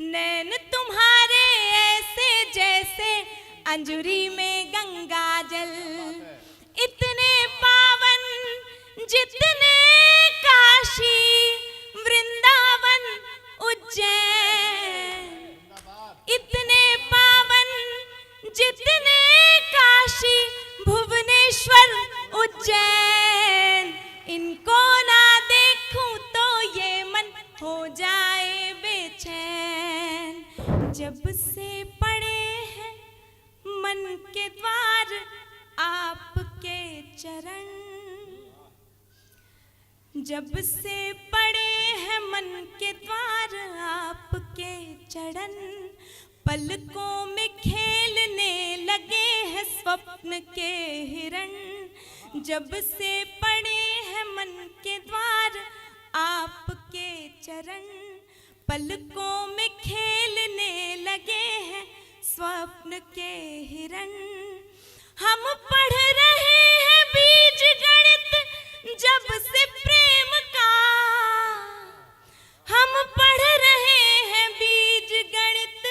नैन तुम्हारे ऐसे जैसे अंजुरी में गंगा जल, इतने पावन जितने काशी वृंदावन उज्जैन, इतने पावन जितने काशी भुवनेश्वर उज्जैन, इनको ना देखूं तो ये मन हो जाए बेचैन। जब से पड़े हैं मन के द्वार आपके चरण, जब से पड़े हैं मन के द्वार आपके चरण, पलकों में खेलने लगे हैं स्वप्न के हिरण। जब से पड़े हैं मन के द्वार आपके चरण, पलकों में खेलने लगे हैं स्वप्न के हिरण। हम पढ़ रहे हैं बीज गणित जब से प्रेम का, हम पढ़ रहे हैं बीज गणित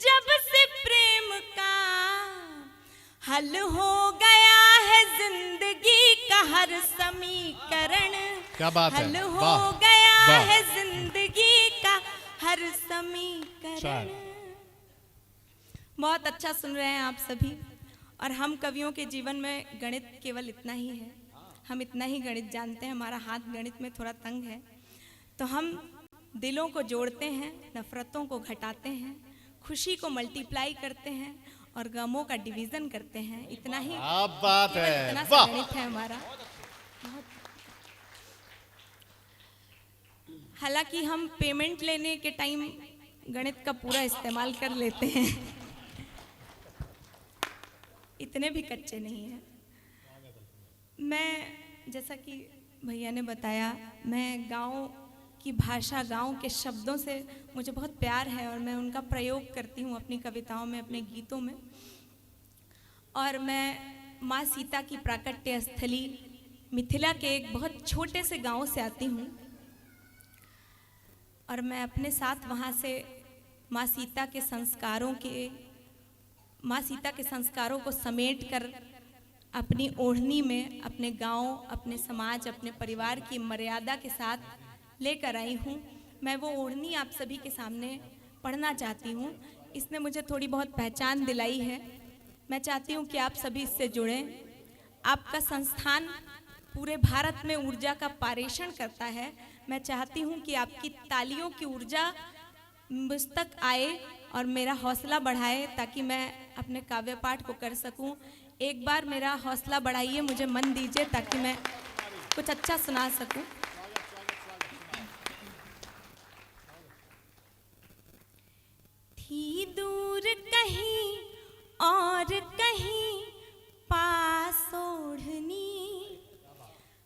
जब से प्रेम का, हल हो गया है जिंदगी का हर समीकरण। क्या बात है, हल हो गया है जिंदगी का हर समीकरण। बहुत अच्छा सुन रहे हैं आप सभी। और हम कवियों के जीवन में गणित केवल इतना ही है, हम इतना ही गणित जानते हैं, हमारा हाथ गणित में थोड़ा तंग है। तो हम दिलों को जोड़ते हैं, नफरतों को घटाते हैं, खुशी को मल्टीप्लाई करते हैं और गमों का डिवीजन करते हैं। इतना ही बात है, इतना सा गणित है हमारा। हालांकि हम पेमेंट लेने के टाइम गणित का पूरा इस्तेमाल कर लेते हैं, इतने भी कच्चे नहीं हैं। मैं जैसा कि भैया ने बताया, मैं गांव की भाषा, गांव के शब्दों से मुझे बहुत प्यार है और मैं उनका प्रयोग करती हूँ अपनी कविताओं में, अपने गीतों में। और मैं माँ सीता की प्राकट्य स्थली मिथिला के एक बहुत छोटे से गांव से आती हूँ और मैं अपने साथ वहाँ से माँ सीता के संस्कारों को समेट कर अपनी ओढ़नी में अपने गांव, अपने समाज, अपने परिवार की मर्यादा के साथ लेकर आई हूँ। मैं वो ओढ़नी आप सभी के सामने पढ़ना चाहती हूँ। इसने मुझे थोड़ी बहुत पहचान दिलाई है। मैं चाहती हूँ कि आप सभी इससे जुड़ें। आपका संस्थान पूरे भारत में ऊर्जा का पारेषण करता है। मैं चाहती हूँ कि आपकी तालियों की ऊर्जा मुझ तक आए और मेरा हौसला बढ़ाए ताकि मैं अपने काव्य पाठ को कर सकूं। एक बार मेरा हौसला बढ़ाइए, मुझे मन दीजिए ताकि मैं कुछ अच्छा सुना सकूं। थी दूर कहीं और कहीं पास ओढ़नी,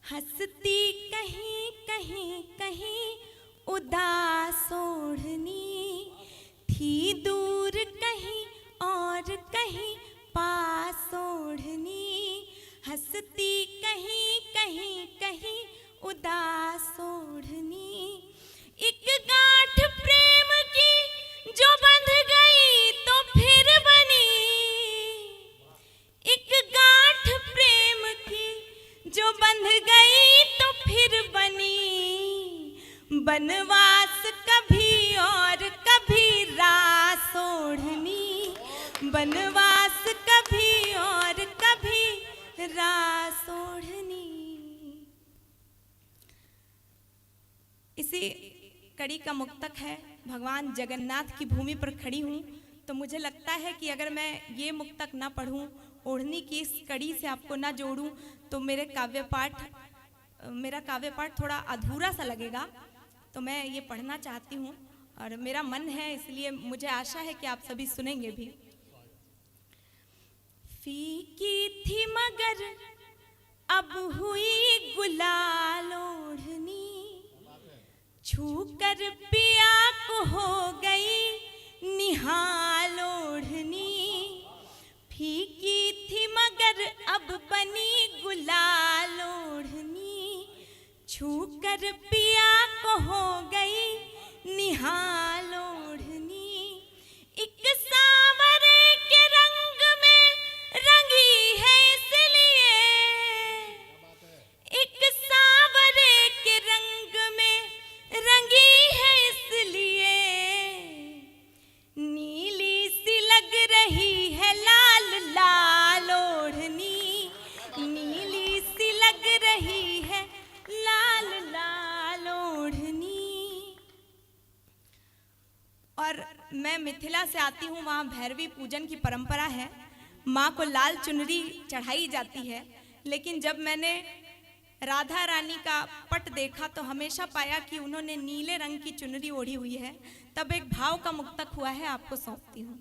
हंसती कहीं कहीं कहीं उदास ओढ़नी। थी दूर कहीं और कहीं पास ओढ़नी, हंसती कहीं कहीं कहीं उदास ओढ़नी। एक गांठ प्रेम की जो बंध गई तो फिर बनी, एक गांठ प्रेम की जो बंध गई तो फिर बनी। बनवास कभी और कभी रास ओढ़नी, बनवास कभी और कभी रास ओढ़नी। इसी कड़ी का मुक्तक है। भगवान जगन्नाथ की भूमि पर खड़ी हूँ तो मुझे लगता है कि अगर मैं ये मुक्तक ना पढ़ूँ, ओढ़नी की इस कड़ी से आपको ना जोड़ूँ तो मेरा काव्य पाठ थोड़ा अधूरा सा लगेगा। तो मैं ये पढ़ना चाहती हूँ और मेरा मन है, इसलिए मुझे आशा है कि आप सभी सुनेंगे भी। फीकी थी मगर अब हुई गुलाल ओढ़नी, छूकर पिया को हो गई निहाल ओढ़नी। फीकी थी मगर अब बनी गुलाल ओढ़नी, छूकर पिया को हो गई निहाल ओढ़नी। और मैं मिथिला से आती हूँ, वहाँ भैरवी पूजन की परंपरा है, माँ को लाल चुनरी चढ़ाई जाती है। लेकिन जब मैंने राधा रानी का पट देखा तो हमेशा पाया कि उन्होंने नीले रंग की चुनरी ओढ़ी हुई है। तब एक भाव का मुक्तक हुआ है, आपको सौंपती हूँ।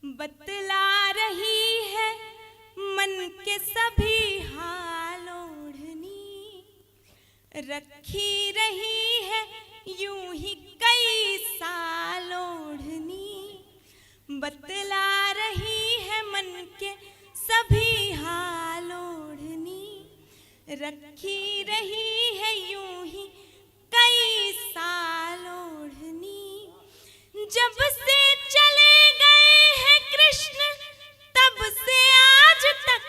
बतला रही है मन के सभी हाल ओढ़नी, रखी रही है यूं ही कई साल ओढ़नी, बतला रही है मन के सभी हाल ओढ़नी, रखी रही है यूं ही कई साल ओढ़नी। जब से चले गए हैं कृष्ण तब से आज तक,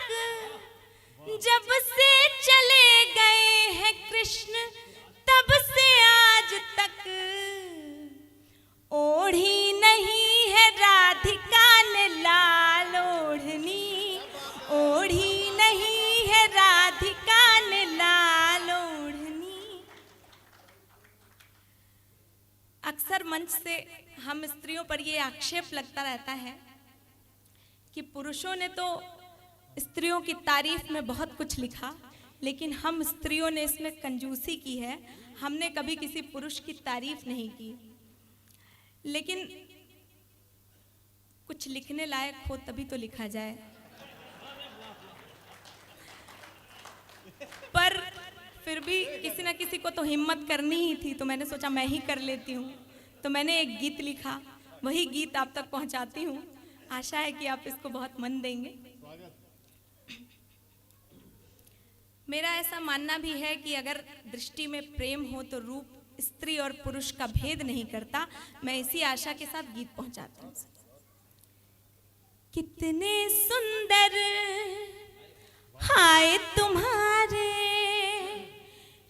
जब से चले गए हैं कृष्ण तब से आज तक, ओढ़ी नहीं है राधिका ने लाल ओढ़नी, ओढ़ी नहीं है राधिका ने लाल ओढ़नी। अक्सर मंच से हम स्त्रियों पर ये आक्षेप लगता रहता है कि पुरुषों ने तो स्त्रियों की तारीफ में बहुत कुछ लिखा, लेकिन हम स्त्रियों ने इसमें कंजूसी की है, हमने कभी किसी पुरुष की तारीफ नहीं की। लेकिन कुछ लिखने लायक हो तभी तो लिखा जाए। पर फिर भी किसी ना किसी को तो हिम्मत करनी ही थी, तो मैंने सोचा मैं ही कर लेती हूँ। तो मैंने एक गीत लिखा, वही गीत आप तक पहुँचाती हूँ। आशा है कि आप इसको बहुत मन देंगे। मेरा ऐसा मानना भी है कि अगर दृष्टि में प्रेम हो तो रूप स्त्री और पुरुष का भेद नहीं करता। मैं इसी आशा के साथ गीत पहुंचाती हूँ। कितने सुंदर हाय तुम्हारे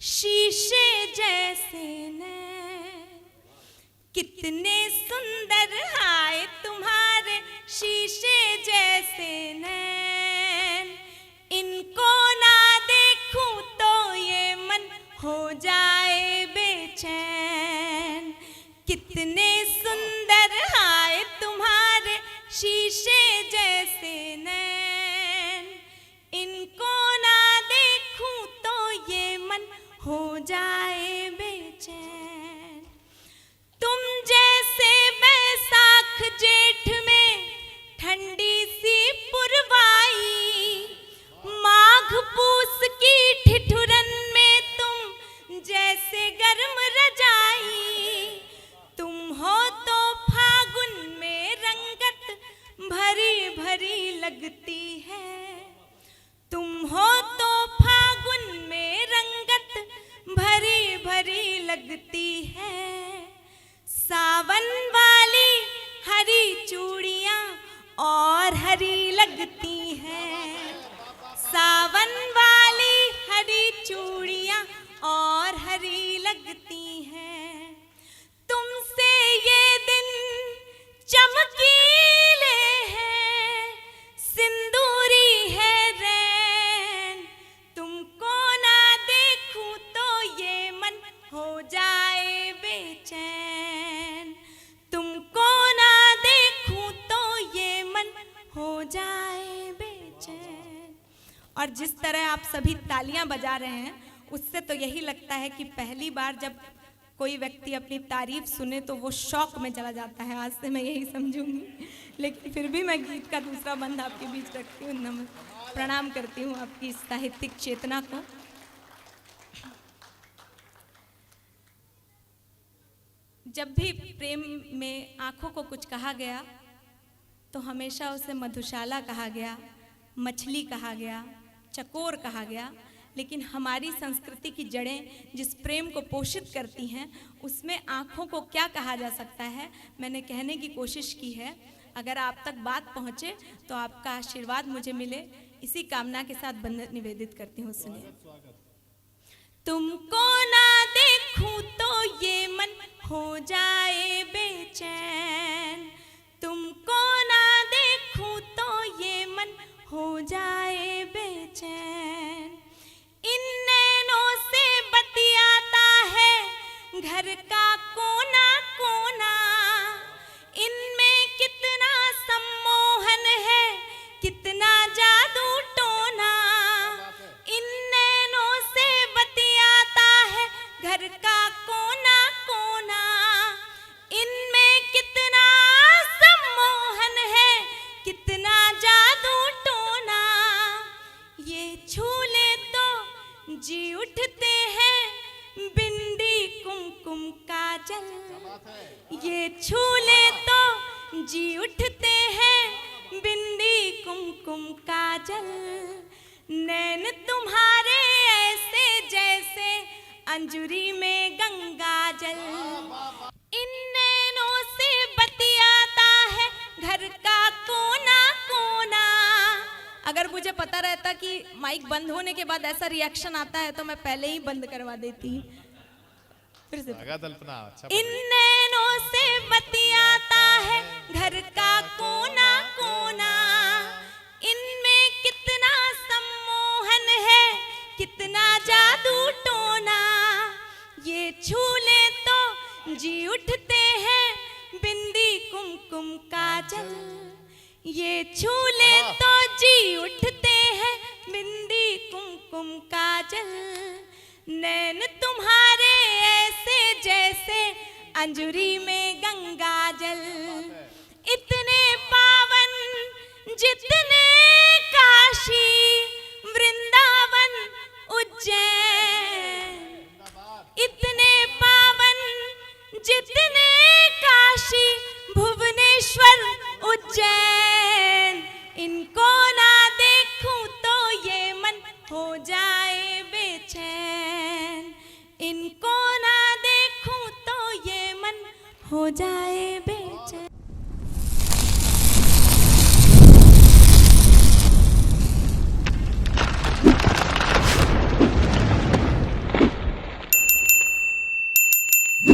शीशे जैसे नैन, कितने सुंदर हाय तुम्हारे शीशे जैसे नैन, इनको ना देखूं तो ये मन हो जाए बेचैन। कितने सुंदर हाय तुम्हारे शीशे जैसे नैन, इनको ना देखूं तो ये मन हो जाए बेचैन। तुम जैसे बैसाख जेठ में ठंडी सी पुरवाई, माघ पूस की ठिठुरन में तुम जैसे गर्म रजाई, तुम हो तो फागुन में रंगत भरी भरी लगती है, तुम हो तो फागुन में रंगत भरी भरी लगती है। सावन वाली हरी चूड़ियां और हरी लगती हैं, सावन वाली हरी चूड़ियां और हरी लगती हैं। तुमसे ये दिन चमकीले हैं, सिंदूरी है रैन, तुमको ना देखूं तो ये मन हो जाए बेचैन, तुमको ना देखूं तो ये मन हो जाए बेचैन। और जिस तरह आप सभी तालियां बजा रहे हैं, उससे तो यही लगता है कि पहली बार जब कोई व्यक्ति अपनी तारीफ सुने तो वो शौक में चला जाता है। आज से मैं यही समझूंगी। लेकिन फिर भी मैं गीत का दूसरा बंद आपके बीच रखती हूँ। प्रणाम करती हूँ आपकी साहित्यिक चेतना को। जब भी प्रेम में आंखों को कुछ कहा गया तो हमेशा उसे मधुशाला कहा गया, मछली कहा गया, चकोर कहा गया। लेकिन हमारी संस्कृति की जड़ें जिस प्रेम को पोषित करती हैं, उसमें आँखों को क्या कहा जा सकता है, मैंने कहने की कोशिश की है। अगर आप तक बात पहुँचे तो आपका आशीर्वाद मुझे मिले, इसी कामना के साथ बंदन निवेदित करती हूँ। सुनिए। तुमको ना देखूं तो ये मन हो जाए बेचैन, तुमको ना देखूं तो ये मन हो जाए बेचैन। इन नैनों से बतियाता है घर का कोना कोना, जी उठते हैं बिंदी कुमकुम काजल, नैन तुम्हारे ऐसे जैसे अंजुरी में गंगा जल। इन नैनों से बतियाता है घर का कोना कोना। अगर मुझे पता रहता कि माइक बंद होने के बाद ऐसा रिएक्शन आता है तो मैं पहले ही बंद करवा देती। फिर से इन नैनों से बतियाता है घर का कोना कोना, इनमें कितना सम्मोहन है कितना जादू टोना। ये छूले तो जी उठते हैं बिंदी कुमकुम काजल, ये छूले तो जी उठते हैं बिंदी कुमकुम काजल, नैन तुम्हारे ऐसे जैसे अंजुरी में गंगा जल। इतने पावन जितने काशी वृंदावन उज्जैन, इतने पावन जितने काशी भुवनेश्वर उज्जैन, इनको ना देखूं तो ये मन हो जाए बेचैन, इनको ना देखूं तो ये मन हो जाए